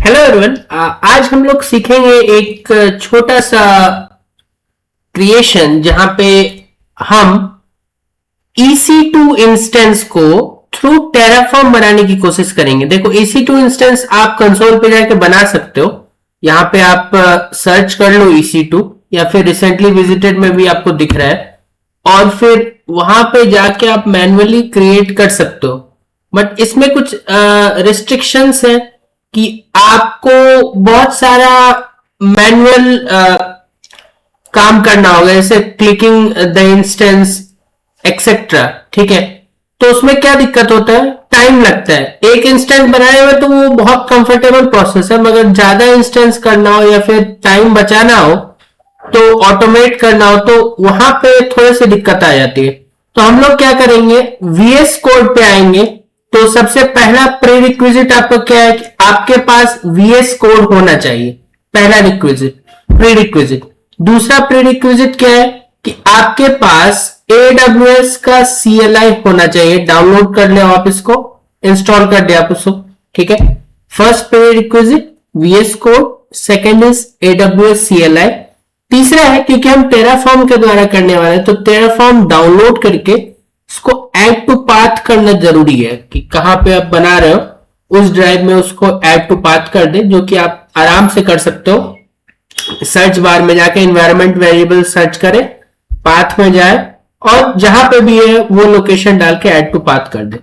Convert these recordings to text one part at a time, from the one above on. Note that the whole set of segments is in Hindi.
Hello everyone. आज हम लोग सीखेंगे एक छोटा सा क्रिएशन जहां पे हम EC2 इंस्टेंस को थ्रू टेराफॉर्म बनाने की कोशिश करेंगे। देखो, EC2 इंस्टेंस आप कंसोल पे जाके बना सकते हो। यहाँ पे आप सर्च कर लो EC2 या फिर रिसेंटली विजिटेड में भी आपको दिख रहा है, और फिर वहां पे जाके आप मैन्युअली क्रिएट कर सकते हो। बट इसमें कुछ रिस्ट्रिक्शंस है कि आपको बहुत सारा मैनुअल काम करना होगा, जैसे क्लिकिंग द इंस्टेंस एक्सेट्रा। ठीक है, तो उसमें क्या दिक्कत होता है, टाइम लगता है। एक इंस्टेंस बनाए हुए तो वो बहुत कंफर्टेबल प्रोसेस है, मगर ज्यादा इंस्टेंस करना हो या फिर टाइम बचाना हो तो ऑटोमेट करना हो तो वहां पे थोड़ी सी दिक्कत आ जाती है। तो हम लोग क्या करेंगे, VS कोड पे आएंगे। तो सबसे पहला प्री रिक्विजिट आपका क्या है कि आपके पास VS कोड होना चाहिए। पहला रिक्विजिट, प्री रिक्विजिट। दूसरा प्री रिक्विजिट क्या है कि आपके पास AWS का CLI होना चाहिए। डाउनलोड कर ले आप इसको, इंस्टॉल कर दे आप उसको। ठीक है, first pre requisite VS code, second is AWS CLI। तीसरा है, क्योंकि हम टेराफॉर्म के द्वारा करने वाले हैं तो टेराफॉर्म डाउनलोड करके उसको ऐड टू पाथ करना जरूरी है कि कहां पे आप बना रहे हो उस ड्राइव में उसको ऐड टू पाथ कर दे, जो कि आप आराम से कर सकते हो। सर्च बार में जाके एनवायरमेंट वेरिएबल सर्च करें, पाथ में जाए और जहां पे भी है वो लोकेशन डाल के ऐड टू पाथ कर दे।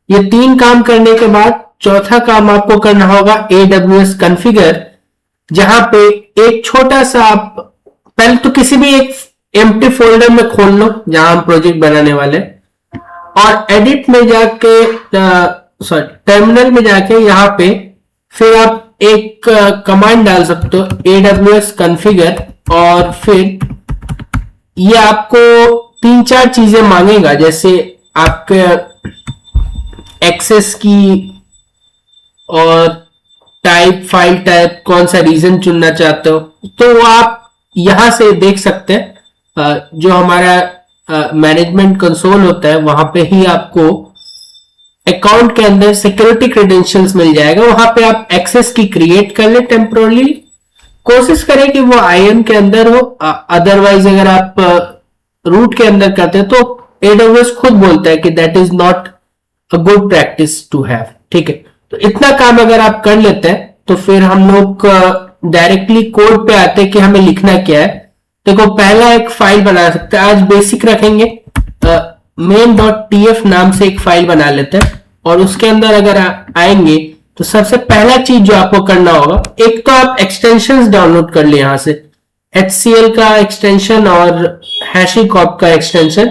ये तीन काम करने के बाद चौथा काम आपको करना होगा AWS कॉन्फ़िगर, जहां पे एक छोटा सा आप पहले तो किसी भी एक एम्प्टी फोल्डर में खोल लो जहां हम प्रोजेक्ट बनाने वाले, और एडिट में जाके सॉरी टर्मिनल में जाके यहां पे फिर आप एक कमांड डाल सकते हो AWS कॉन्फ़िगर, और फिर ये आपको तीन चार चीजें मांगेगा, जैसे आपके एक्सेस की और टाइप, फाइल टाइप, कौन सा रीजन चुनना चाहते हो, तो वो आप यहां से देख सकते हैं। जो हमारा मैनेजमेंट कंसोल होता है वहां पे ही आपको अकाउंट के अंदर सिक्योरिटी क्रेडेंशियल्स मिल जाएगा। वहां पे आप एक्सेस की क्रिएट कर ले टेम्पोरली। कोशिश करें कि वो IAM के अंदर हो, अदरवाइज अगर आप रूट के अंदर करते हैं तो AWS खुद बोलता है कि that is not a good practice to have. ठीक है, तो इतना काम अगर आप कर लेते हैं तो फिर हम लोग डायरेक्टली कोड पे आते हैं कि हमें लिखना क्या है। देखो, पहला एक फाइल बना सकते हैं, आज बेसिक रखेंगे। main.tf नाम से एक फाइल बना लेते हैं, और उसके अंदर अगर आएंगे तो सबसे पहला चीज जो आपको करना होगा, एक तो आप एक्सटेंशंस डाउनलोड कर ले यहां से, HCL का एक्सटेंशन और HashiCorp का एक्सटेंशन,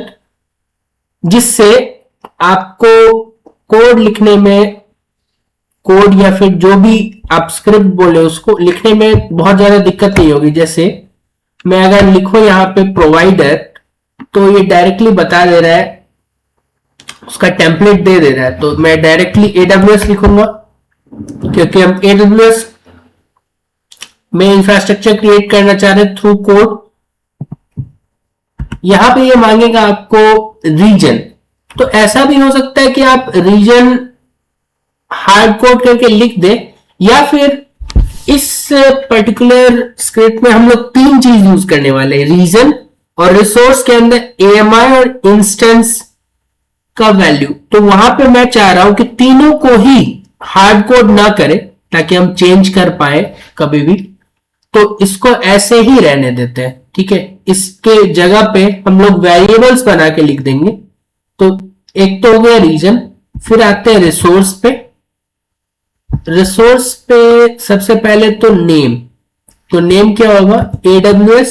जिससे आपको कोड लिखने में, कोड या फिर जो भी आप स्क्रिप्ट बोले उसको लिखने में बहुत ज्यादा दिक्कत नहीं होगी। जैसे मैं अगर लिखूं यहाँ पे प्रोवाइडर, तो ये डायरेक्टली बता दे रहा है, उसका टेम्पलेट दे रहा है। तो मैं डायरेक्टली AWS लिखूंगा, क्योंकि हम AWS में इंफ्रास्ट्रक्चर क्रिएट करना चाह रहे हैं थ्रू कोड। यहां पे ये मांगेगा आपको रीजन, तो ऐसा भी हो सकता है कि आप रीजन हार्ड कोड करके लिख दे, या फिर इस पर्टिकुलर स्क्रिप्ट में हम लोग तीन चीज यूज करने वाले हैं, रीजन और रिसोर्स के अंदर AMI और इंस्टेंस का वैल्यू। तो वहां पे मैं चाह रहा हूं कि तीनों को ही हार्ड कोड ना करें ताकि हम चेंज कर पाए कभी भी, तो इसको ऐसे ही रहने देते हैं। ठीक है, इसके जगह पे हम लोग वेरिएबल्स बना के लिख देंगे। तो एक तो हो गया रीजन, फिर आते हैं रिसोर्स पे। रिसोर्स पे सबसे पहले तो नेम, तो नेम क्या होगा, AWS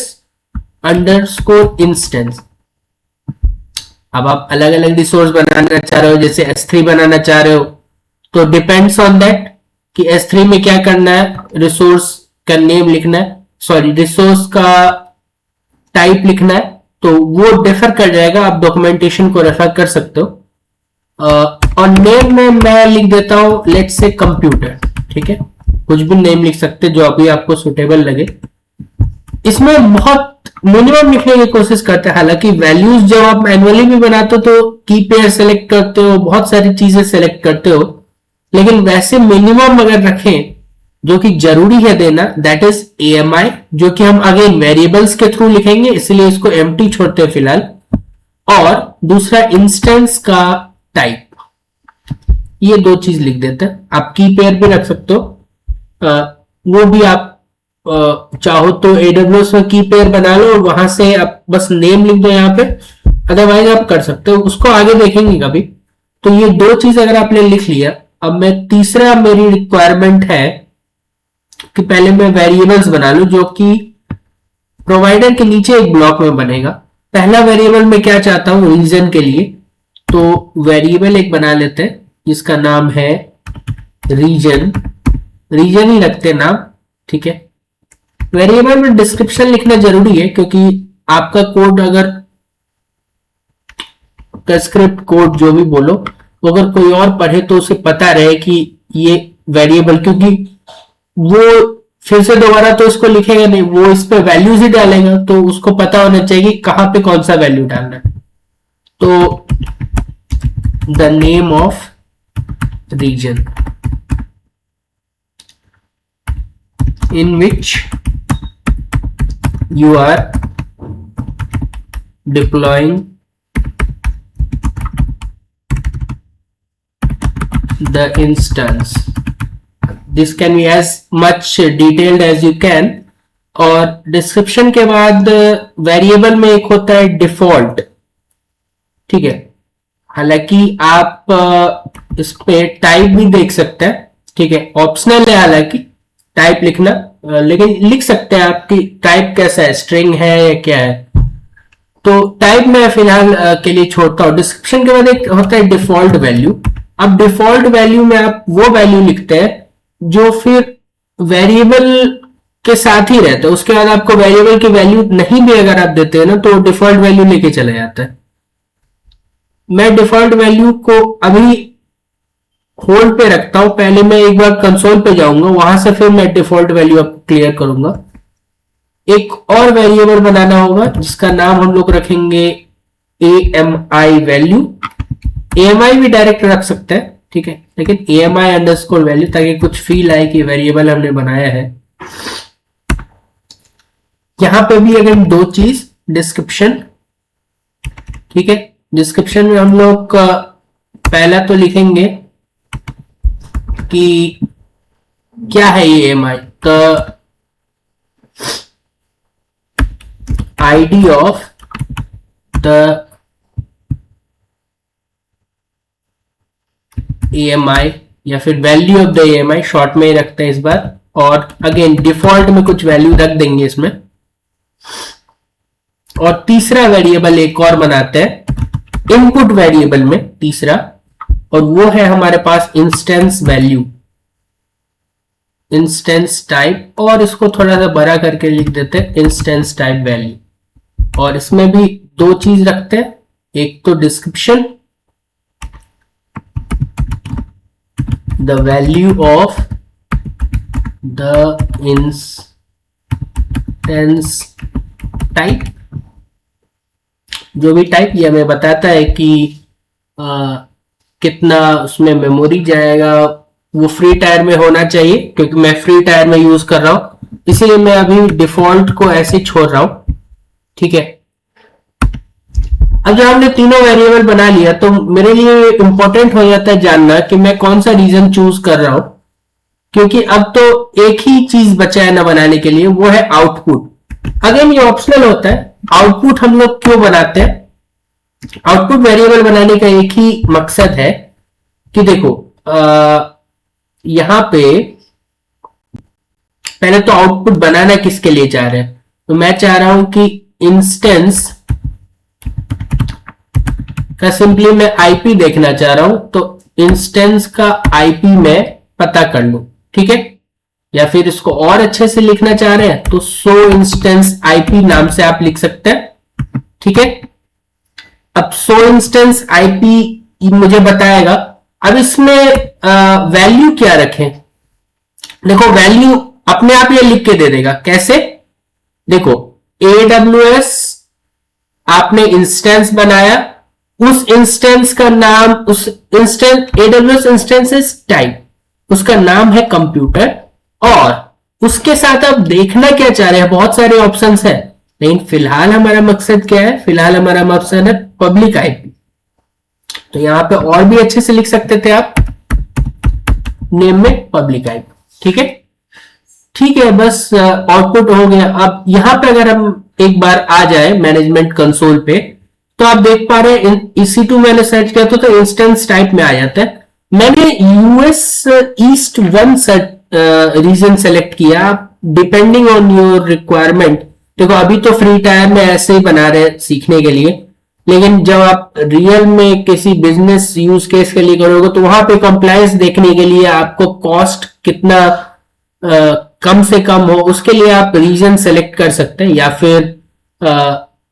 अंडरस्कोर इंस्टेंस। अब आप अलग अलग रिसोर्स बनाना चाह रहे हो, जैसे S3 बनाना चाह रहे हो, तो डिपेंड्स ऑन दैट कि S3 में क्या करना है, रिसोर्स का नेम लिखना है, सॉरी रिसोर्स का टाइप लिखना है, तो वो डिफर कर जाएगा। आप डॉक्यूमेंटेशन को रेफर कर सकते हो। और नेम में मैं लिख देता हूं लेट्स से कंप्यूटर। ठीक है, कुछ भी नेम लिख सकते जो अभी आपको सुटेबल लगे। इसमें बहुत मिनिमम लिखने की कोशिश करते हैं, हालांकि वैल्यूज जब आप मैन्युअली भी बनाते हो तो की पेयर सेलेक्ट करते हो, बहुत सारी चीजें सेलेक्ट करते हो, लेकिन वैसे मिनिमम अगर रखें जो कि जरूरी है देना, दैट इज AMI, जो कि हम अगेन वेरिएबल्स के थ्रू लिखेंगे, इसलिए इसको एम्प्टी छोड़ते हैं फिलहाल। और दूसरा इंस्टेंस का टाइप, ये दो चीज लिख देते हैं। आप की पेयर भी रख सकते हो, वो भी आप चाहो तो AWS में की पेयर बना लो और वहां से आप बस नेम लिख दो यहाँ पे, अदरवाइज आप कर सकते हो, उसको आगे देखेंगे कभी। तो ये दो चीज अगर आपने लिख लिया, अब मैं तीसरा मेरी रिक्वायरमेंट है कि पहले मैं वेरिएबल्स बना लूं जो कि प्रोवाइडर के नीचे एक ब्लॉक में बनेगा। पहला वेरिएबल मैं क्या चाहता हूं रीजन के लिए, तो वेरिएबल एक बना लेते हैं जिसका नाम है रीजन, रीजन ही रखते हैं नाम, ठीक है। वेरिएबल में डिस्क्रिप्शन लिखना जरूरी है क्योंकि आपका कोड अगर स्क्रिप्ट कोड जो भी बोलो, अगर कोई और पढ़े तो उसे पता रहे कि ये वेरिएबल, क्योंकि वो फिर से दोबारा तो इसको लिखेगा नहीं, वो इस पे वैल्यूज ही डालेगा, तो उसको पता होना चाहिए कि कहां पे कौन सा वैल्यू डालना है। तो the name of region in which you are deploying the instance. This can be as much detailed as you can. और डिस्क्रिप्शन के बाद वेरिएबल में एक होता है डिफॉल्ट, ठीक है। हालांकि आप इस पे टाइप भी देख सकते हैं, ठीक है, ऑप्शनल है हालांकि टाइप लिखना, लेकिन लिख सकते हैं आपकी टाइप कैसा है, स्ट्रिंग है या क्या है। तो टाइप मैं फिलहाल के लिए छोड़ता हूं। डिस्क्रिप्शन के बाद एक होता है डिफॉल्ट वैल्यू। अब डिफॉल्ट वैल्यू में आप वो वैल्यू लिखते हैं जो फिर वेरिएबल के साथ ही रहता है। उसके बाद आपको वेरिएबल की वैल्यू नहीं भी अगर आप देते हैं ना, तो डिफॉल्ट वैल्यू लेके चला जाता है। मैं डिफॉल्ट वैल्यू को अभी होल्ड पे रखता हूं, पहले मैं एक बार कंसोल पे जाऊंगा, वहां से फिर मैं डिफॉल्ट वैल्यू आपको क्लियर करूंगा। एक और वेरिएबल बनाना होगा जिसका नाम हम लोग रखेंगे AMI वैल्यू। AMI भी डायरेक्ट रख सकते हैं, ठीक है, लेकिन AMI अंडरस्कोर वैल्यू, ताकि कुछ फील आए कि वेरिएबल हमने बनाया है। यहां पे भी अगर दो चीज, डिस्क्रिप्शन, ठीक है। डिस्क्रिप्शन में हम लोग पहला तो लिखेंगे कि क्या है ये AMI, the ID of the AMI, या फिर value of the AMI, short में ही रखते हैं इस बार। और अगेन डिफॉल्ट में कुछ वैल्यू रख देंगे इसमें। और तीसरा वेरिएबल एक और बनाते हैं इनपुट वेरिएबल में, तीसरा, और वो है हमारे पास इंस्टेंस वैल्यू, इंस्टेंस टाइप, और इसको थोड़ा सा बड़ा करके लिख देते हैं इंस्टेंस टाइप वैल्यू। और इसमें भी दो चीज रखते हैं, एक तो description, the value of the instance type, जो भी टाइप ये हमें बताता है कि कितना उसमें मेमोरी जाएगा। वो फ्री टायर में होना चाहिए क्योंकि मैं फ्री टायर में यूज कर रहा हूं, इसलिए मैं अभी डिफॉल्ट को ऐसे छोड़ रहा हूं, ठीक है। अब जब हमने तीनों वेरिएबल बना लिया तो मेरे लिए इंपॉर्टेंट हो जाता है जानना कि मैं कौन सा रीजन चूज कर रहा हूं, क्योंकि अब तो एक ही चीज बचा है ना बनाने के लिए, वो है आउटपुट। अगेन ये ऑप्शनल होता है। आउटपुट हम लोग क्यों बनाते हैं? आउटपुट वेरिएबल बनाने का एक ही मकसद है कि देखो यहां पे पहले तो आउटपुट बनाना किसके लिए चाह रहे हैं, तो मैं चाह रहा हूं कि इंस्टेंस का सिंपली मैं आईपी देखना चाह रहा हूं, तो इंस्टेंस का आईपी मैं पता कर लूं, ठीक है। या फिर इसको और अच्छे से लिखना चाह रहे हैं तो सो इंस्टेंस आईपी नाम से आप लिख सकते हैं, ठीक है। अब सो इंस्टेंस आईपी मुझे बताएगा। अब इसमें वैल्यू क्या रखें? देखो वैल्यू अपने आप ये लिख के दे देगा। कैसे? देखो AWS आपने इंस्टेंस बनाया, उस इंस्टेंस का नाम, उस इंस्टेंस AWS इंस्टेंस टाइप, उसका नाम है कंप्यूटर, और उसके साथ आप देखना क्या चाह रहे हैं, बहुत सारे ऑप्शंस है, लेकिन फिलहाल हमारा मकसद क्या है, फिलहाल हमारा मकसद है पब्लिक आईपी। तो यहां पे और भी अच्छे से लिख सकते थे आप नेम में पब्लिक आईपी। ठीक है, ठीक है, बस आउटपुट हो गया। अब यहां पे अगर हम एक बार आ जाए मैनेजमेंट कंसोल पे, तो आप देख पा रहे हैं EC2 मैंने सर्च किया तो इंस्टेंस टाइप में आ जाता है। मैंने यूएस ईस्ट 1 रीजन सेलेक्ट किया, डिपेंडिंग ऑन योर रिक्वायरमेंट। देखो अभी तो फ्री टायर में ऐसे ही बना रहे सीखने के लिए, लेकिन जब आप रियल में किसी बिजनेस यूज केस के लिए करोगे तो वहां पे कंप्लायंस देखने के लिए आपको कॉस्ट कितना कम से कम हो, उसके लिए आप रीजन सेलेक्ट कर सकते हैं। या फिर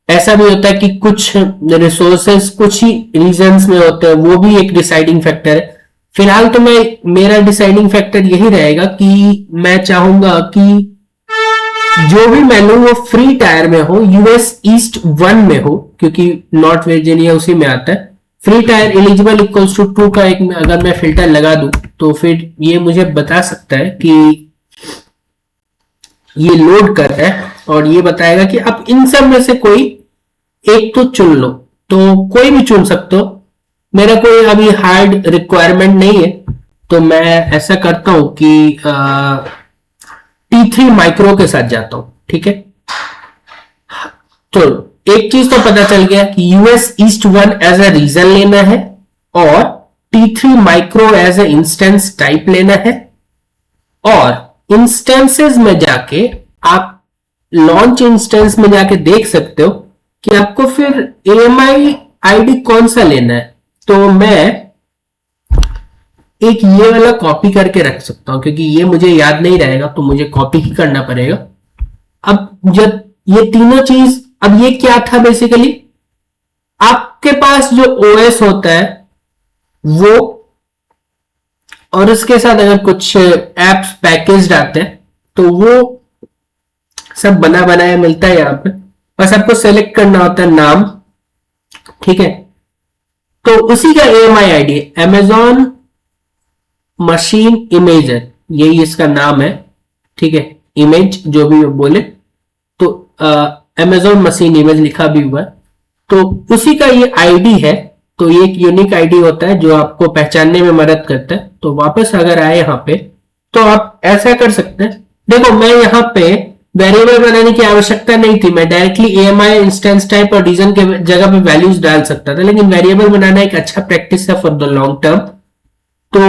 ऐसा भी होता है कि कुछ रिसोर्सेस कुछ ही रीजन्स में होते हैं, वो भी एक डिसाइडिंग फैक्टर है। फिलहाल तो मेरा डिसाइडिंग फैक्टर यही रहेगा कि मैं चाहूंगा कि जो भी मेनू वो फ्री टायर में हो, यूएस ईस्ट 1 में हो, क्योंकि नॉर्थ वर्जीनिया उसी में आता है। Free tier eligible equals to 2 का एक अगर मैं फिल्टर लगा दूं तो फिर ये मुझे बता सकता है कि ये लोड कर रहा है और ये बताएगा कि आप इन सब में से कोई एक तो चुन लो। तो कोई भी चुन सकते हो, मेरा कोई अभी हार्ड रिक्वायरमेंट नहीं है, तो मैं ऐसा करता हूं कि T3 माइक्रो के साथ जाता हूं। ठीक है, तो एक चीज तो पता चल गया कि US east 1 as a region लेना है और T3 micro as a instance type लेना है। और इंस्टेंसेस में जाके आप लॉन्च इंस्टेंस में जाके देख सकते हो कि आपको फिर AMI आईडी कौन सा लेना है। तो मैं एक ये वाला कॉपी करके रख सकता हूं, क्योंकि ये मुझे याद नहीं रहेगा तो मुझे कॉपी ही करना पड़ेगा। अब जब ये तीनों चीज, अब ये क्या था बेसिकली, आपके पास जो OS होता है वो, और उसके साथ अगर कुछ एप्स पैकेज आते हैं तो वो सब बना बनाया मिलता है। यहां पे बस आपको सेलेक्ट करना होता है नाम। ठीक है, तो उसी का AMI ID Amazon machine imager, यही इसका नाम है। ठीक है, इमेज जो भी बोले, तो Amazon मशीन इमेज लिखा भी हुआ है, तो उसी का ये आईडी है। तो ये एक यूनिक आईडी होता है जो आपको पहचानने में मदद करता है। तो वापस अगर आए यहां पे तो आप ऐसा कर सकते हैं। देखो मैं यहां पे वेरिएबल बनाने की आवश्यकता नहीं थी, मैं डायरेक्टली AMI इंस्टेंस टाइप और रीजन के जगह पे वैल्यूज डाल सकता था, लेकिन वेरिएबल बनाना एक अच्छा प्रैक्टिस है फॉर द लॉन्ग टर्म। तो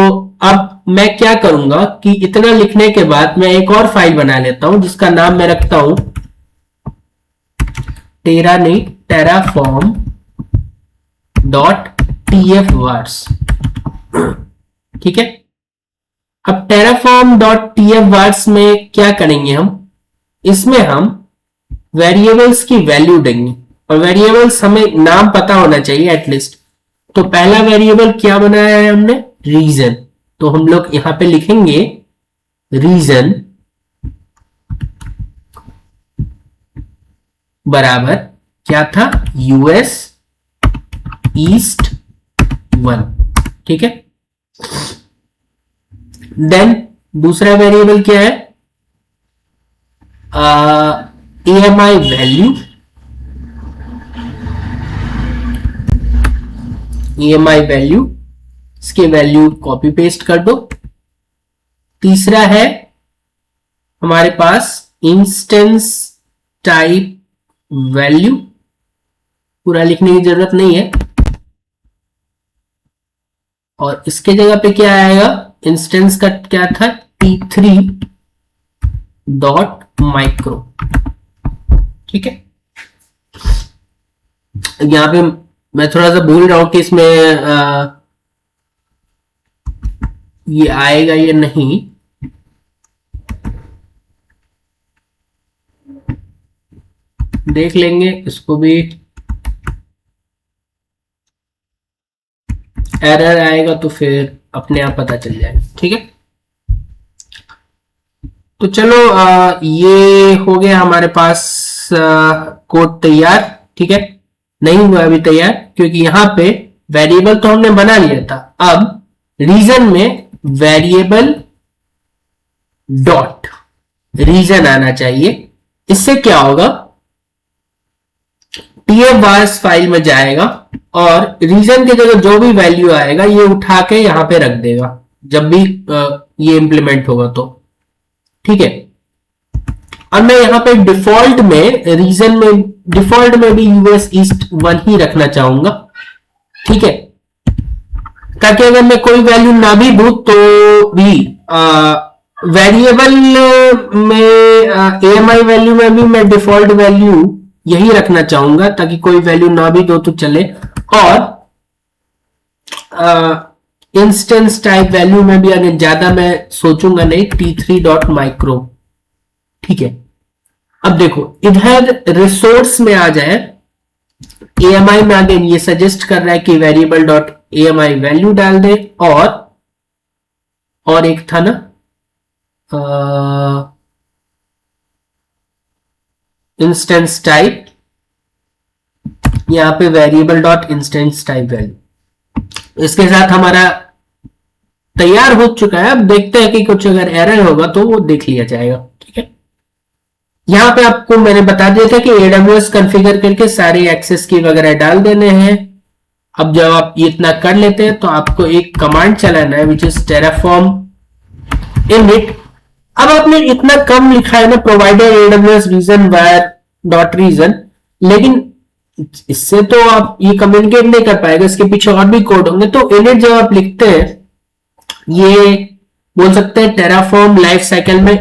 अब मैं क्या करूंगा कि इतना लिखने के बाद मैं एक और फाइल बना लेता हूं जिसका नाम मैं रखता हूं टेराफॉर्म .tf_vars। ठीक है, अब terraform.tf_vars में क्या करेंगे हम, इसमें हम वेरिएबल्स की वैल्यू देंगे, और वेरिएबल्स हमें नाम पता होना चाहिए एटलीस्ट। तो पहला वेरिएबल क्या बनाया है हमने, रीजन। तो हम लोग यहां पे लिखेंगे रीजन बराबर क्या था, यूएस ईस्ट 1। ठीक है, देन दूसरा वेरिएबल क्या है, AMI वैल्यू, EMI वैल्यू, इसके वैल्यू कॉपी पेस्ट कर दो। तीसरा है हमारे पास इंस्टेंस टाइप वैल्यू, पूरा लिखने की जरूरत नहीं है। और इसके जगह पे क्या आएगा, इंस्टेंस का क्या था, T3 .micro। ठीक है, यहां पे मैं थोड़ा सा भूल रहा हूं कि इसमें ये आएगा या नहीं। देख लेंगे इसको भी, एरर आएगा तो फिर अपने आप पता चल जाएगा। ठीक है, तो चलो ये हो गया हमारे पास कोड तैयार। ठीक है, नहीं हुआ अभी तैयार क्योंकि यहां पे वेरिएबल तो हमने बना लिया था। अब रीजन में वेरिएबल डॉट रीजन आना चाहिए। इससे क्या होगा, tf वार्स फाइल में जाएगा और रीजन की जगह जो भी वैल्यू आएगा ये उठा के यहां पे रख देगा जब भी ये इंप्लीमेंट होगा तो। ठीक है, अब मैं यहाँ पे डिफॉल्ट में रीजन में डिफॉल्ट में भी यूएस ईस्ट 1 ही रखना चाहूंगा। ठीक है, ताकि अगर मैं कोई वैल्यू ना भी दूं तो भी वेरिएबल में एएमआई वैल्यू में भी मैं डिफॉल्ट वैल्यू यही रखना चाहूंगा ताकि कोई वैल्यू ना भी दो तो चले। और इंस्टेंस टाइप वैल्यू में भी अगर ज्यादा मैं सोचूंगा नहीं, t3 डॉट माइक्रो। ठीक है, अब देखो इधर रिसोर्स में आ जाए, एएमआई में अगेन ये सजेस्ट कर रहा है कि वेरिएबल डॉट एएमआई वैल्यू डाल दे। और एक था ना इंस्टेंस टाइप, यहां पे variable dot instance type value. इसके साथ हमारा तैयार हो चुका है। अब देखते हैं कि कुछ अगर एरर होगा तो वो देख लिया जाएगा। ठीक है, यहां पे आपको मैंने बता दिया था कि एडब्ल्यूएस कॉन्फ़िगर करके सारे एक्सेस की वगैरह डाल देने हैं। अब जब आप ये इतना कर लेते हैं तो आपको एक कमांड चलाना है विच इज टेराफॉर्म इनिट। अब आपने इतना कम लिखा है ना, provided AWS region var dot region, लेकिन इससे तो आप ये कम्युनिकेट नहीं कर पाएगा, इसके पीछे और भी कोड होंगे। तो इनिट जब आप लिखते हैं, ये बोल सकते हैं टेराफॉर्म लाइफ साइकिल में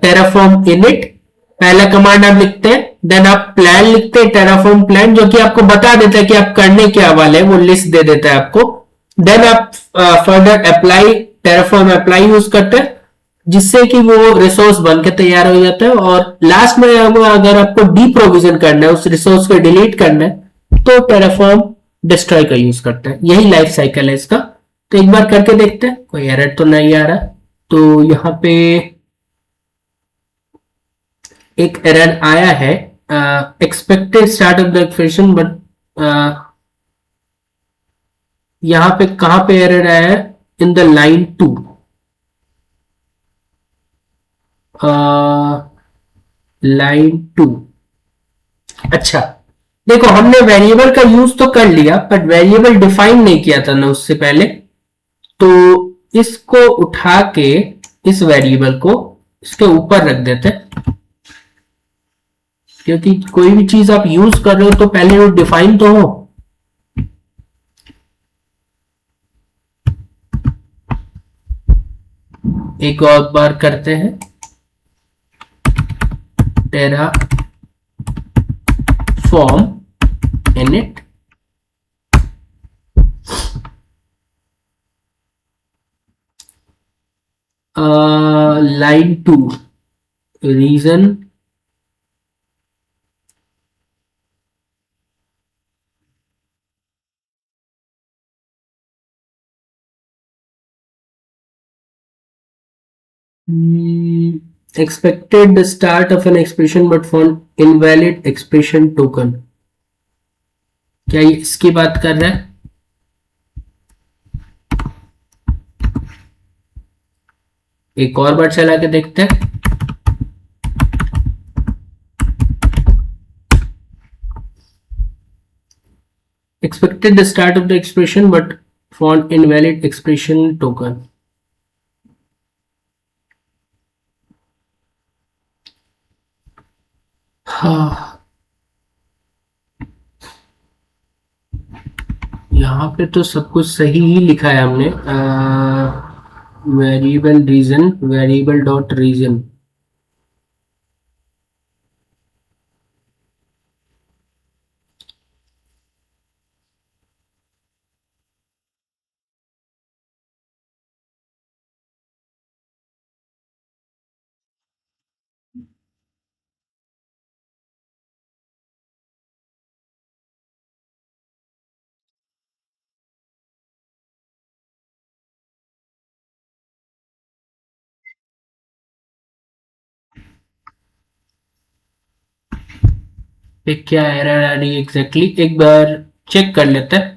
टेराफॉर्म इनिट पहला कमांड आप लिखते हैं, देन आप प्लान लिखते हैं टेराफॉर्म प्लान, जो कि आपको बता देता है कि आप करने क्या वाले हैं, वो लिस्ट दे देता है आपको। देन आप further apply Terraform apply use करते हैं जिससे कि वो रिसोर्स बन के तैयार हो जाता है। और लास्ट में अगर आपको डी प्रोविजन करना है, उस रिसोर्स को डिलीट करना है, तो टेराफॉर्म डिस्ट्रॉय का यूज करते हैं। यही लाइफ साइकिल है इसका। तो एक बार करके देखते हैं, कोई एरर तो नहीं आ रहा। तो यहां पे एक एरर आया है, expected start of the expression, but यहां पे कहां पे एरर आया है, इन द लाइन 2। लाइन 2। अच्छा, देखो हमने वेरिएबल का यूज तो कर लिया बट वेरिएबल डिफाइन नहीं किया था ना उससे पहले। तो इसको उठा के इस वेरिएबल को इसके ऊपर रख देते हैं, क्योंकि कोई भी चीज आप यूज कर रहे हो तो पहले वो डिफाइन तो हो। एक और बार करते हैं, terraform init line 2 region expected the start of an expression but found invalid expression token। क्या ये इसकी बात कर रहा है? एक और बार चला के देखते हैं। expected the start of the expression but found invalid expression token। हाँ, यहाँ पे तो सब कुछ सही ही लिखा है हमने। Variable region, variable dot region, पे क्या एरर आ रही है एग्जैक्टली, एक बार चेक कर लेते हैं।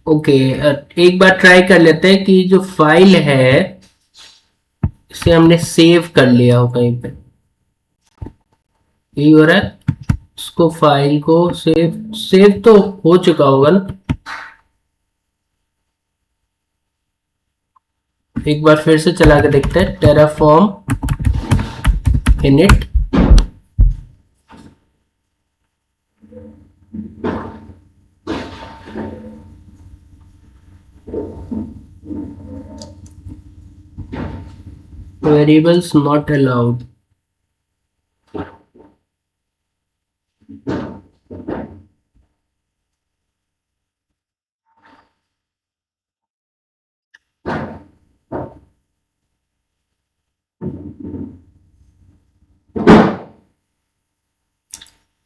ओके, एक बार ट्राई कर लेते हैं कि जो फाइल है इसे हमने सेव कर लिया हो कहीं पे, यही हो रहा है। उसको फाइल को सेव सेव तो हो चुका होगा ना। एक बार फिर से चला के देखते हैं, Terraform init. Variables not allowed.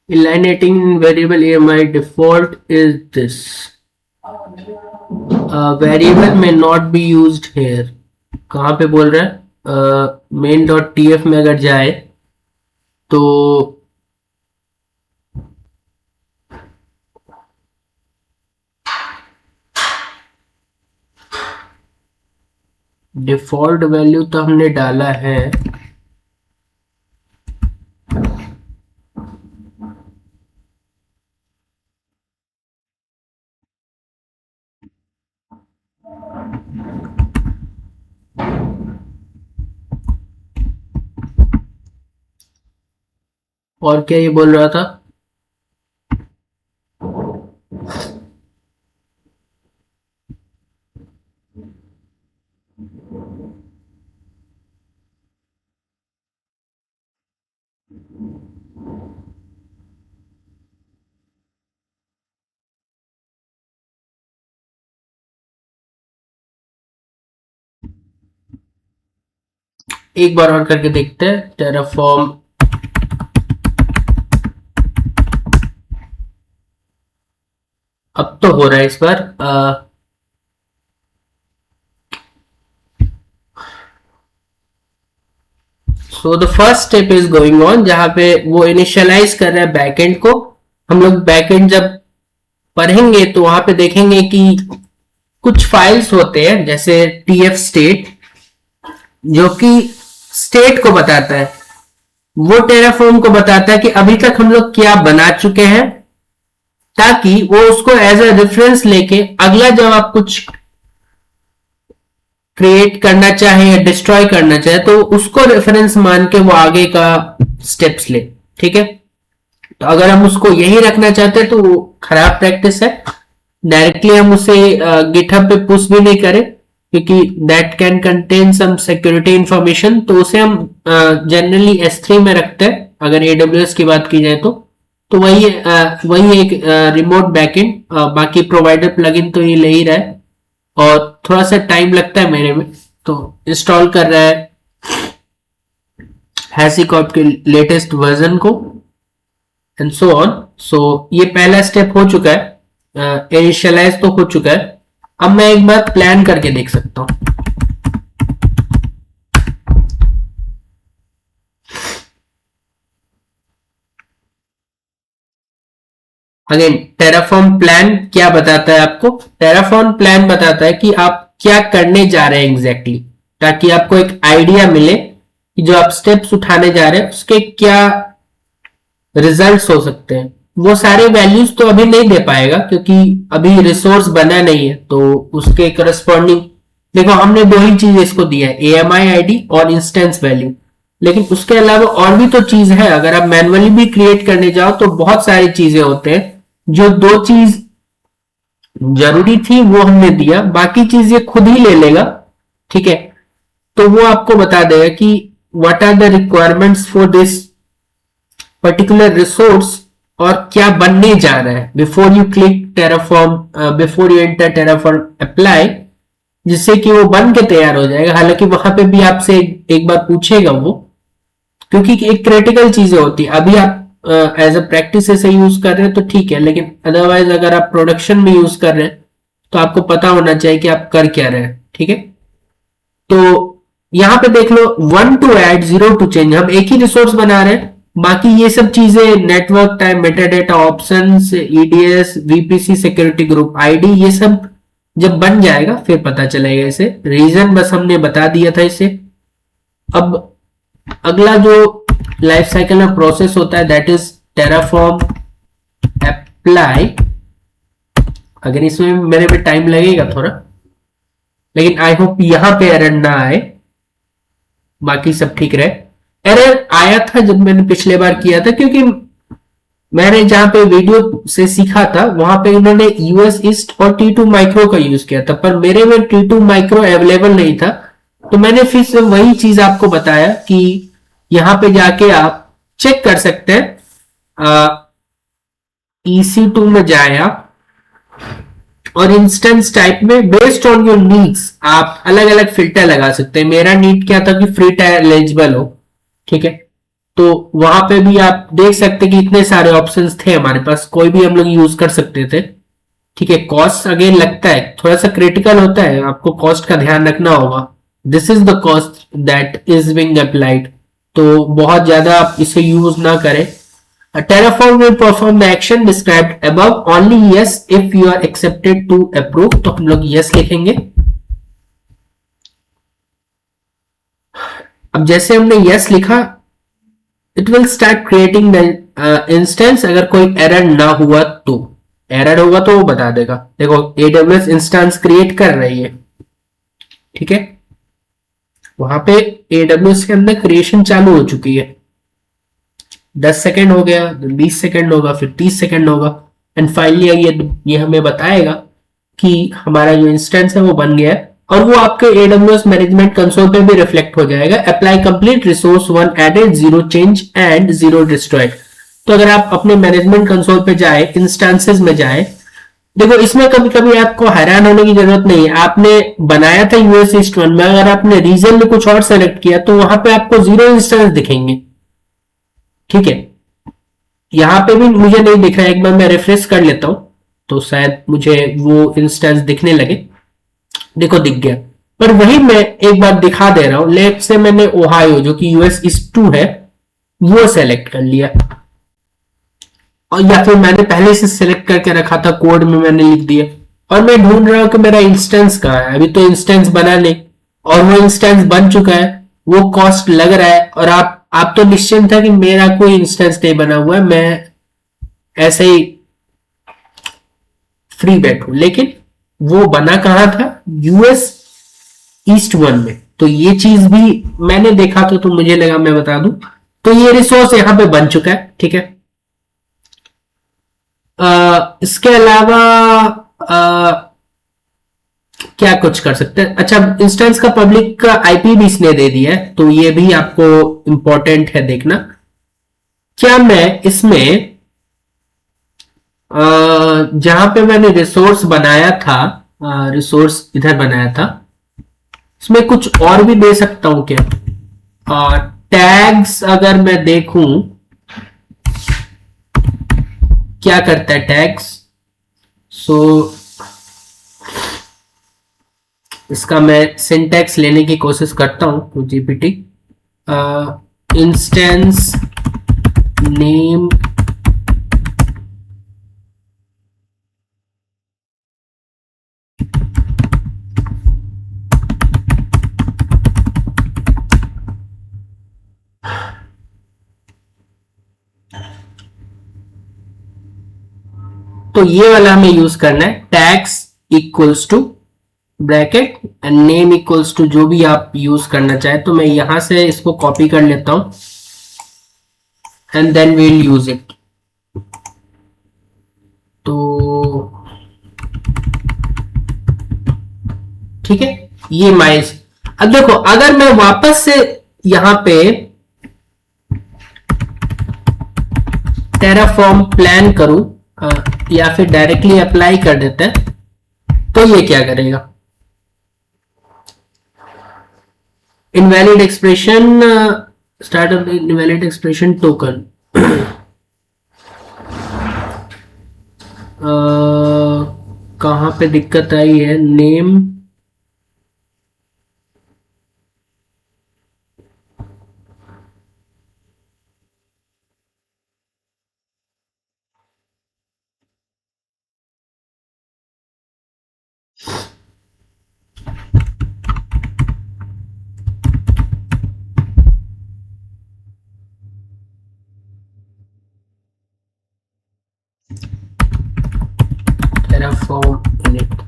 Alienating variable AMI default is this. Variable may not be used here. कहाँ पे बोल रहा है? main.tf में अगर जाए तो डिफॉल्ट वैल्यू तो हमने डाला है, और क्या ये बोल रहा था? एक बार और करके देखते हैं, टेराफॉर्म अब तो हो रहा है इस बार। So the first step is going on, जहां पे वो इनिशियलाइज कर रहा है बैकएंड को। हम लोग बैकएंड जब पढ़ेंगे तो वहां पे देखेंगे कि कुछ फाइल्स होते हैं जैसे टीएफ स्टेट, जो कि स्टेट को बताता है, वो टेराफॉर्म को बताता है कि अभी तक हम लोग क्या बना चुके हैं, ताकि वो उसको एज अ रेफरेंस लेके अगला जब आप कुछ क्रिएट करना चाहे या डिस्ट्रॉय करना चाहे तो उसको रेफरेंस मान के वो आगे का स्टेप्स ले। ठीक है, तो अगर हम उसको यही रखना चाहते हैं तो वो खराब प्रैक्टिस है। डायरेक्टली हम उसे गिटहब पे पुश भी नहीं करें, क्योंकि that can contain some security information. तो उसे हम जनरली S3 में रखते हैं अगर AWS की बात की जाए तो वही एक रिमोट बैकएंड। बाकी प्रोवाइडर प्लगइन तो ये ले ही रहा है, और थोड़ा सा टाइम लगता है मेरे में, तो इंस्टॉल कर रहा है हैसीकॉर्प के लेटेस्ट वर्जन को एंड सो ऑन। सो ये पहला स्टेप हो चुका है, इनिशियलाइज तो हो चुका है। अब मैं एक बार प्लान करके देख सकता हूं। अगेन टेराफॉर्म प्लान क्या बताता है आपको? टेराफॉर्म प्लान बताता है कि आप क्या करने जा रहे हैं एग्जैक्टली, ताकि आपको एक आइडिया मिले कि जो आप स्टेप्स उठाने जा रहे हैं उसके क्या रिजल्ट्स हो सकते हैं। वो सारे वैल्यूज तो अभी नहीं दे पाएगा क्योंकि अभी रिसोर्स बना नहीं है, तो उसके करस्पॉन्डिंग देखो हमने दो ही चीज इसको दिया है, AMI ID और इंस्टेंस वैल्यू। लेकिन उसके अलावा और भी तो चीज है, अगर आप मैनुअली भी क्रिएट करने जाओ तो बहुत सारी चीजें होते हैं। जो दो चीज जरूरी थी वो हमने दिया, बाकी चीज ये खुद ही ले लेगा। ठीक है, तो वो आपको बता देगा कि what are the requirements for this particular resource और क्या बनने जा रहा है before you click Terraform, before you enter Terraform apply, जिससे कि वो बन के तैयार हो जाएगा। हालांकि वहां पे भी आपसे एक बार पूछेगा वो, क्योंकि एक क्रिटिकल चीजें होती है। अभी आप एज अ प्रैक्टिस ऐसे यूज कर रहे हैं तो ठीक है, लेकिन अदरवाइज अगर आप प्रोडक्शन में यूज कर रहे हैं तो आपको पता होना चाहिए कि आप कर क्या रहे हैं। ठीक है, तो यहां पे देख लो 1 to add 0 to change, हम एक ही रिसोर्स बना रहे हैं। बाकी ये सब चीजें network time, metadata options, EDS, VPC, security group ID, ये सब जब बन जाएगा फिर पता चलेगा इसे। रीजन बस हमने बता दिया था इसे। अब अगला जो लाइफ साइकिल में प्रोसेस होता है दैट इज टेराफॉर्म अप्लाई। अगर इसमें मेरे में टाइम लगेगा थोड़ा, लेकिन आई होप यहां पे एरर ना आए, बाकी सब ठीक रहे। एरर आया था जब मैंने पिछले बार किया था, क्योंकि मैंने जहां पे वीडियो से सीखा था वहां पे इन्होंने यूएस ईस्ट और T2 माइक्रो का यूज किया था, पर मेरे में T2 माइक्रो अवेलेबल नहीं था। तो मैंने फिर से वही चीज आपको बताया कि यहां पे जाके आप चेक कर सकते हैं। EC2 में जाए आप, और इंस्टेंस टाइप में बेस्ड ऑन योर नीड्स आप अलग अलग फिल्टर लगा सकते हैं। मेरा नीड क्या था कि फ्री टायर एलिजिबल हो, ठीक है। तो वहां पे भी आप देख सकते कि इतने सारे ऑप्शंस थे हमारे पास, कोई भी हम लोग यूज कर सकते थे, ठीक है। कॉस्ट अगेन लगता है, थोड़ा सा क्रिटिकल होता है, आपको कॉस्ट का ध्यान रखना होगा। This is the cost that is being applied. तो बहुत ज्यादा आप इसे यूज ना करें। A Terraform will perform the action described above only yes if you are accepted to approve। तो हम लोग yes लिखेंगे। अब जैसे हमने yes लिखा, it will start creating the instance. अगर कोई एरर ना हुआ तो, एरर होगा तो वो बता देगा। देखो AWS इंस्टेंस क्रिएट कर रही है, ठीक है। वहां पे AWS के अंदर क्रिएशन चालू हो चुकी है। 10 सेकेंड हो गया, 20 सेकेंड होगा, फिर 30 सेकेंड होगा, एंड फाइनली ये हमें बताएगा कि हमारा जो इंस्टेंस है वो बन गया है। और वो आपके AWS मैनेजमेंट कंसोल पे भी रिफ्लेक्ट हो जाएगा। Apply complete resource 1 added, 0 change and 0 destroyed. तो अगर आप अपने मैनेजमेंट कंसोल पे जाए, इंस्टेंसेस में जाए, देखो इसमें कभी कभी आपको हैरान होने की जरूरत नहीं है। आपने बनाया था यूएस ईस्ट 1 में, अगर आपने रीजन में कुछ और सेलेक्ट किया तो वहां पे आपको 0 इंस्टेंस दिखेंगे, ठीक है। यहां पे भी मुझे नहीं दिख रहा है, एक बार मैं रिफ्रेश कर लेता हूं तो शायद मुझे वो इंस्टेंस दिखने लगे। देखो दिख गया। पर वही मैं एक बार दिखा दे रहा हूं। लेफ्ट से मैंने ओहायो जो कि यूएस ईस्ट 2 है वो सेलेक्ट कर लिया, और या फिर मैंने पहले से सिलेक्ट करके रखा था, कोड में मैंने लिख दिया, और मैं ढूंढ रहा हूं कि मेरा इंस्टेंस कहाँ है। अभी तो इंस्टेंस बना नहीं, और वो इंस्टेंस बन चुका है, वो कॉस्ट लग रहा है, और आप तो निश्चिंत है कि मेरा कोई इंस्टेंस नहीं बना हुआ है, मैं ऐसे ही फ्री बैठू। लेकिन वो बना कहाँ था, यूएस ईस्ट 1 में। तो ये चीज भी मैंने देखा तो मुझे लगा मैं बता दूं। तो ये रिसोर्स यहां पे बन चुका है, ठीक है। इसके अलावा क्या कुछ कर सकते हैं। अच्छा, इंस्टेंस का पब्लिक का आईपी भी इसने दे दिया है, तो ये भी आपको इंपॉर्टेंट है देखना। क्या मैं इसमें जहां पे मैंने रिसोर्स बनाया था, रिसोर्स इधर बनाया था, इसमें कुछ और भी दे सकता हूं क्या? टैग्स अगर मैं देखूं क्या करता है टैग्स, सो इसका मैं सिंटैक्स लेने की कोशिश करता हूं तो जीपीटी इंस्टेंस नेम तो ये वाला हमें यूज करना है। Tags equals to bracket and name equals to जो भी आप यूज करना चाहे। तो मैं यहां से इसको कॉपी कर लेता हूं and then we'll use it. तो ठीक है, ये माइस। अब देखो अगर मैं वापस से यहां पे टेराफॉर्म प्लान करूं, या फिर डायरेक्टली अप्लाई कर देते हैं, तो ये क्या करेगा? Invalid expression, start of invalid expression token. कहां पे दिक्कत आई है? Name, terraform init।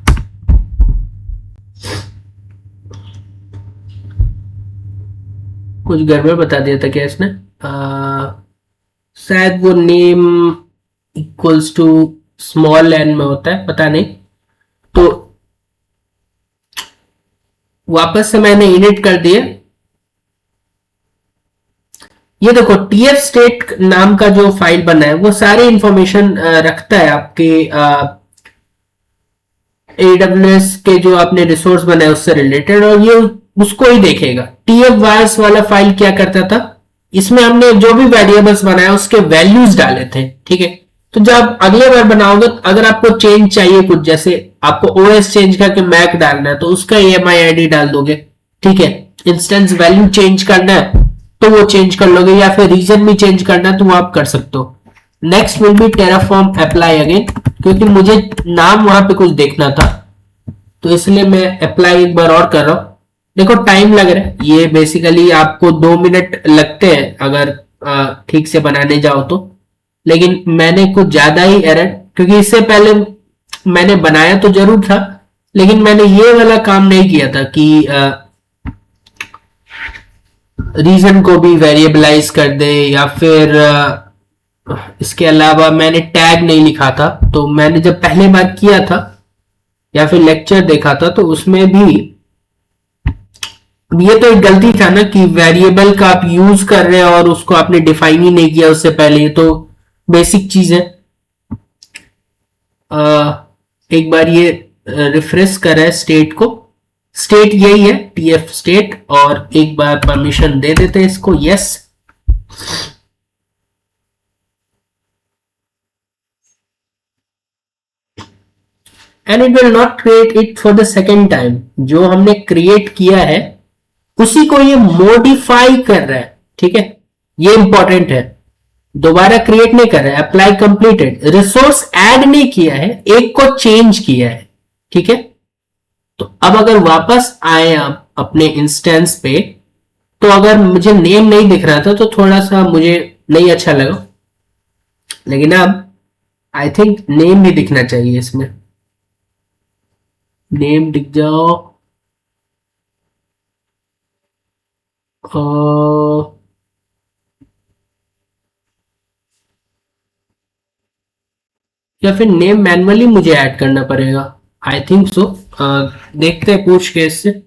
कुछ गड़बड़ बता दिया था क्या इसने? शायद वो name equals to small N में होता है, पता नहीं। तो वापस से मैंने इनिट कर दिया। ये देखो टीएफ स्टेट नाम का जो फाइल बना है वो सारी इंफॉर्मेशन रखता है आपके एडब्ल्यूएस के जो आपने रिसोर्स बनाए उससे रिलेटेड, और ये उसको ही देखेगा। टीएफ वायर्स वाला फाइल क्या करता था, इसमें हमने जो भी वेरिएबल्स बनाया उसके वैल्यूज डाले थे, ठीक है। तो जब अगले बार बनाओगे, अगर आपको चेंज चाहिए कुछ, जैसे आपको ओएस चेंज करके मैक डालना है तो उसका ईएमआई आईडी डाल दोगे, ठीक है। इंस्टेंस वैल्यू चेंज करना है तो वो चेंज कर लोगे, या फिर रीजन भी चेंज करना है तो वो आप कर सकते हो। Next will be Terraform apply again, क्योंकि मुझे नाम वहां पे कुछ देखना था तो इसलिए मैं अप्लाई एक बार और कर रहा हूं। देखो टाइम लग रहा है, ये बेसिकली आपको 2 मिनट लगते हैं अगर ठीक से बनाने जाओ तो। लेकिन मैंने कुछ ज्यादा ही एरर, क्योंकि इससे पहले मैंने बनाया तो जरूर था लेकिन मैंने ये वाला काम नहीं किया था कि रीजन को भी वेरिएबलाइज कर दे, या फिर इसके अलावा मैंने टैग नहीं लिखा था। तो मैंने जब पहले बार किया था या फिर लेक्चर देखा था तो उसमें भी ये तो एक गलती था ना कि वेरिएबल का आप यूज कर रहे हैं और उसको आपने डिफाइन ही नहीं किया उससे पहले। ये तो बेसिक चीज है। एक बार ये रिफ्रेश करें स्टेट को। स्टेट यही है टीएफ स्टेट, और एक बार परमिशन दे देते हैं इसको, yes. And it will not create it for the second time. जो हमने क्रिएट किया है उसी को ये मॉडिफाई कर रहा है, ठीक है। ये इंपॉर्टेंट है, दोबारा क्रिएट नहीं कर रहा है। अप्लाई कंप्लीटेड, रिसोर्स ऐड नहीं किया है, एक को चेंज किया है, ठीक है। तो अब अगर वापस आए आप अपने इंस्टेंस पे, तो अगर मुझे नेम नहीं दिख रहा था तो थोड़ा सा मुझे नहीं अच्छा लगा, लेकिन अब आई थिंक नेम भी दिखना चाहिए इसमें। नेम दिख जाओ। या फिर नेम मैनुअली मुझे ऐड करना पड़ेगा, आई थिंक सो। देखते हैं पूछ के इससे।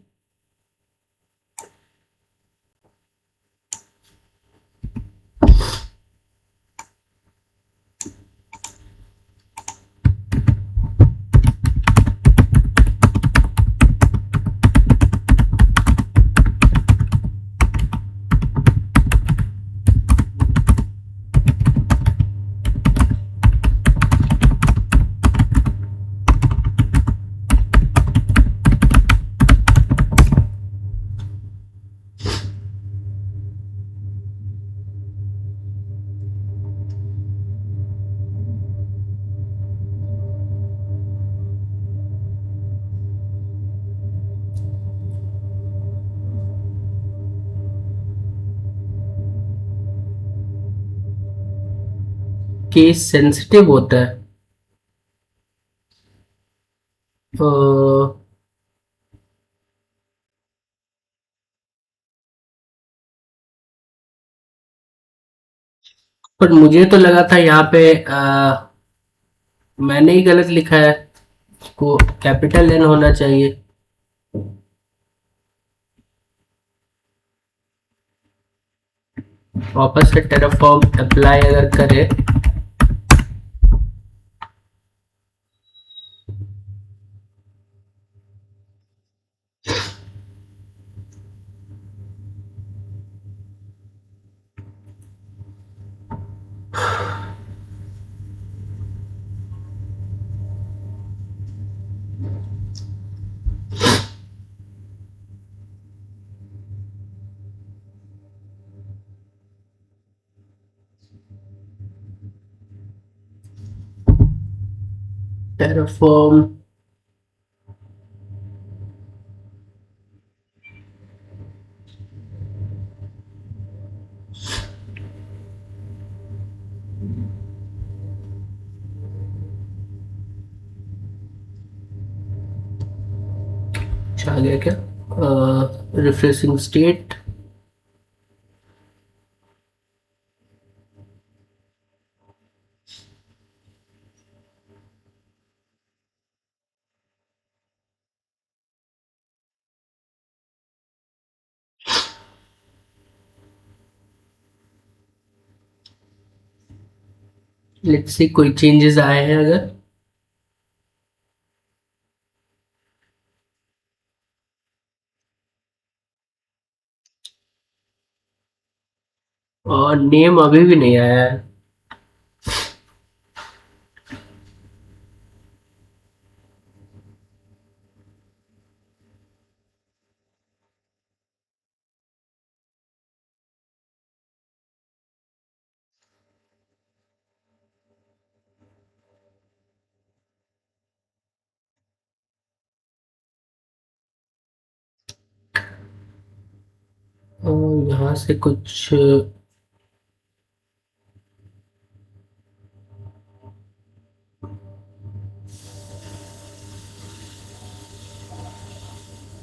केस सेंसिटिव होता है। अ, पर मुझे तो लगा था यहाँ पे मैंने ही गलत लिखा है, इसको कैपिटल एन होना चाहिए। वापस से टेराफॉर्म अप्लाई अगर करे, टेराफॉर्म आ गया क्या? Refreshing state. लेट्स सी कोई चेंजेस आए हैं अगर। और नेम अभी भी नहीं आया है। और यहाँ से कुछ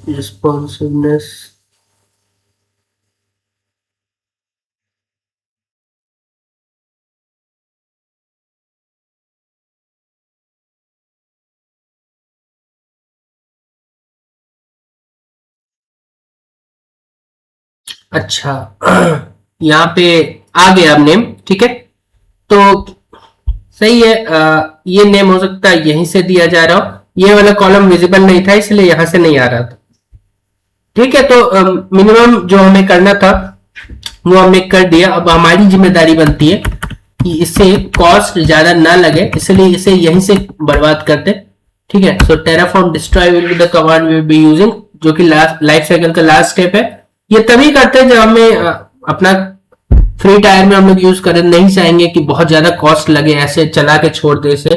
रिस्पॉन्सिवनेस। अच्छा यहाँ पे आ गया अब नेम, ठीक है। तो सही है, ये नेम हो सकता है यहीं से दिया जा रहा हो। ये वाला कॉलम विजिबल नहीं था इसलिए यहां से नहीं आ रहा था। ठीक है, तो मिनिमम जो हमें करना था वो हमने कर दिया। अब हमारी जिम्मेदारी बनती है कि इससे कॉस्ट ज्यादा ना लगे, इसलिए इसे यहीं से बर्बाद करते। ठीक है, so terraform destroy will be the command we will be using, जो कि लाइफ साइकिल का लास्ट स्टेप है। ये तभी करते हैं जब हमें अपना फ्री टायर में हम लोग यूज करें, नहीं चाहेंगे कि बहुत ज्यादा कॉस्ट लगे ऐसे चला के छोड़ दे इसे,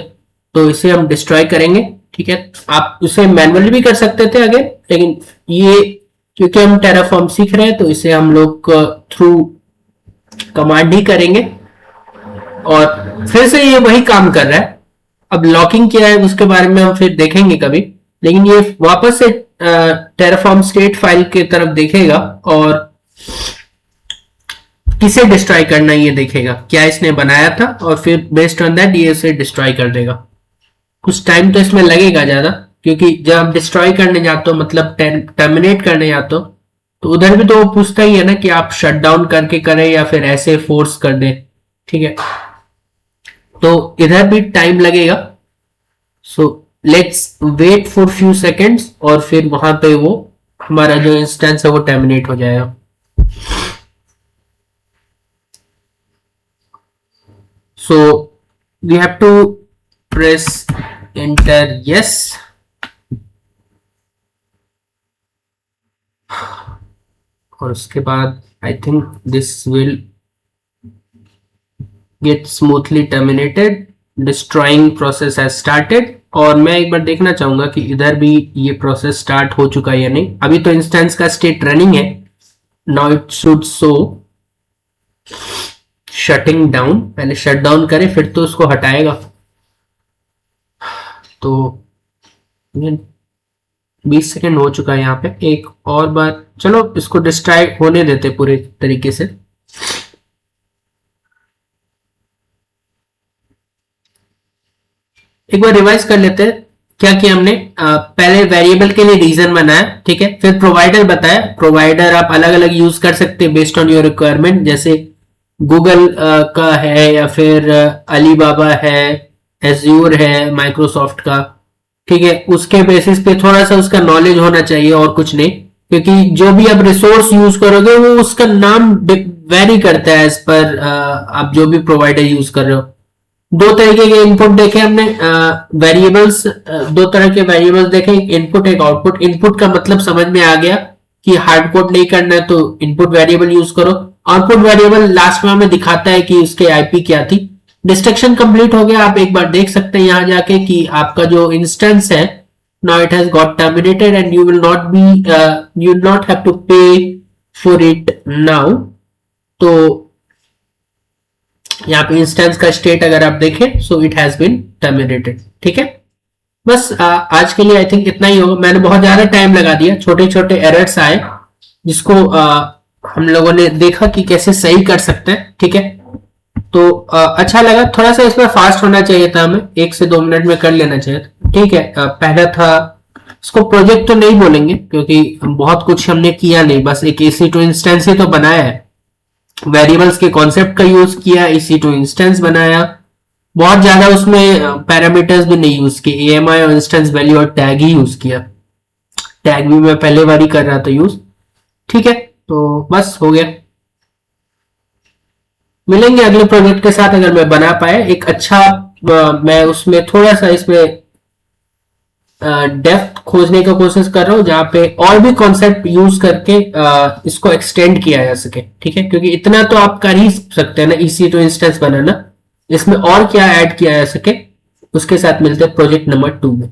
तो इसे हम डिस्ट्रॉय करेंगे। ठीक है, आप इसे मैनुअली भी कर सकते थे आगे, लेकिन ये क्योंकि हम टेराफॉर्म सीख रहे हैं तो इसे हम लोग थ्रू कमांड ही करेंगे। और फिर से ये वही काम कर रहा है। अब लॉकिंग क्या है उसके बारे में हम फिर देखेंगे कभी, लेकिन ये वापस से टेराफॉर्म स्टेट फाइल की तरफ देखेगा और किसे डिस्ट्रॉय करना ये देखेगा, क्या इसने बनाया था, और फिर बेस्ड ऑन दैट ये इसे डिस्ट्रॉय कर देगा। कुछ टाइम तो इसमें लगेगा ज्यादा, क्योंकि जब आप डिस्ट्रॉय करने जाते हो मतलब टर्मिनेट करने जाते हो, तो उधर भी तो वो पूछता ही है ना कि आप शट डाउन करके करें या फिर ऐसे फोर्स कर दें। ठीक है, तो इधर भी टाइम लगेगा। So let's wait for few seconds और फिर वहां पे वो हमारा जो इंस्टेंस है वो टर्मिनेट हो जाएगा। So we have to press enter yes, और उसके बाद I think this will get smoothly terminated, destroying process has started। और मैं एक बार देखना चाहूंगा कि इधर भी ये प्रोसेस स्टार्ट हो चुका है या नहीं। अभी तो इंस्टेंस का स्टेट रनिंग है। Now it should show shutting down. पहले शट डाउन करे फिर तो उसको हटाएगा। तो 20 सेकेंड हो चुका है यहाँ पे। एक और बार चलो इसको डिस्ट्रॉय होने देते पूरे तरीके से। एक बार रिवाइज कर लेते हैं क्या किया हमने। पहले वेरिएबल के लिए रीजन बनाया, ठीक है, फिर प्रोवाइडर बताया। प्रोवाइडर आप अलग अलग यूज कर सकते हैं बेस्ड ऑन योर रिक्वायरमेंट, जैसे गूगल का है या फिर अलीबाबा है, एज्यूर है माइक्रोसॉफ्ट का। ठीक है, उसके बेसिस पे थोड़ा सा उसका नॉलेज होना चाहिए और कुछ नहीं, क्योंकि जो भी आप रिसोर्स यूज करोगे वो उसका नाम वेरी करता है एज पर आप जो भी प्रोवाइडर यूज कर रहे हो। दो तरीके के इनपुट देखे हमने, वेरिएबल्स, दो तरह के वेरिएबल्स देखे, एक इनपुट एक आउटपुट। इनपुट का मतलब समझ में आ गया कि हार्ड कोड नहीं करना है तो इनपुट वेरिएबल यूज करो। आउटपुट वेरिएबल लास्ट में हमें दिखाता है कि उसके आईपी क्या थी। डिस्ट्रक्शन कंप्लीट हो गया। आप एक बार देख सकते हैं यहां जाके कि आपका जो इंस्टेंस है now it has got terminated and you will not have to pay for it now. तो यहाँ पे इंस्टेंस का स्टेट अगर आप देखें so it has been terminated. ठीक है, बस आज के लिए आई थिंक इतना ही होगा। मैंने बहुत ज्यादा टाइम लगा दिया, छोटे छोटे एरर्स आए जिसको हम लोगों ने देखा कि कैसे सही कर सकते हैं। ठीक है, तो अच्छा लगा। थोड़ा सा इसमें फास्ट होना चाहिए था, हमें 1 से 2 मिनट में कर लेना चाहिए था। ठीक है, पहला था, इसको प्रोजेक्ट तो नहीं बोलेंगे क्योंकि बहुत कुछ हमने किया नहीं, बस एक EC2 इंस्टेंस ही तो बनाया है। वेरिएबल्स के कॉन्सेप्ट का यूज किया, EC2 इंस्टेंस बनाया, बहुत ज्यादा उसमें पैरामीटर्स भी नहीं यूज किए, AMI और इंस्टेंस वैल्यू और टैग ही यूज किया। टैग भी मैं पहले बार ही कर रहा था यूज। ठीक है, तो बस हो गया। मिलेंगे अगले प्रोजेक्ट के साथ, अगर मैं बना पाया एक अच्छा मैं उसमें थोड़ा सा इसमें डेप्थ खोजने का कोशिश कर रहा हूँ जहां पे और भी कॉन्सेप्ट यूज करके इसको एक्सटेंड किया जा सके। ठीक है, क्योंकि इतना तो आप कर ही सकते हैं ना EC2 इंस्टेंस बनाना, इसमें और क्या ऐड किया जा सके, उसके साथ मिलते हैं प्रोजेक्ट नंबर 2 में।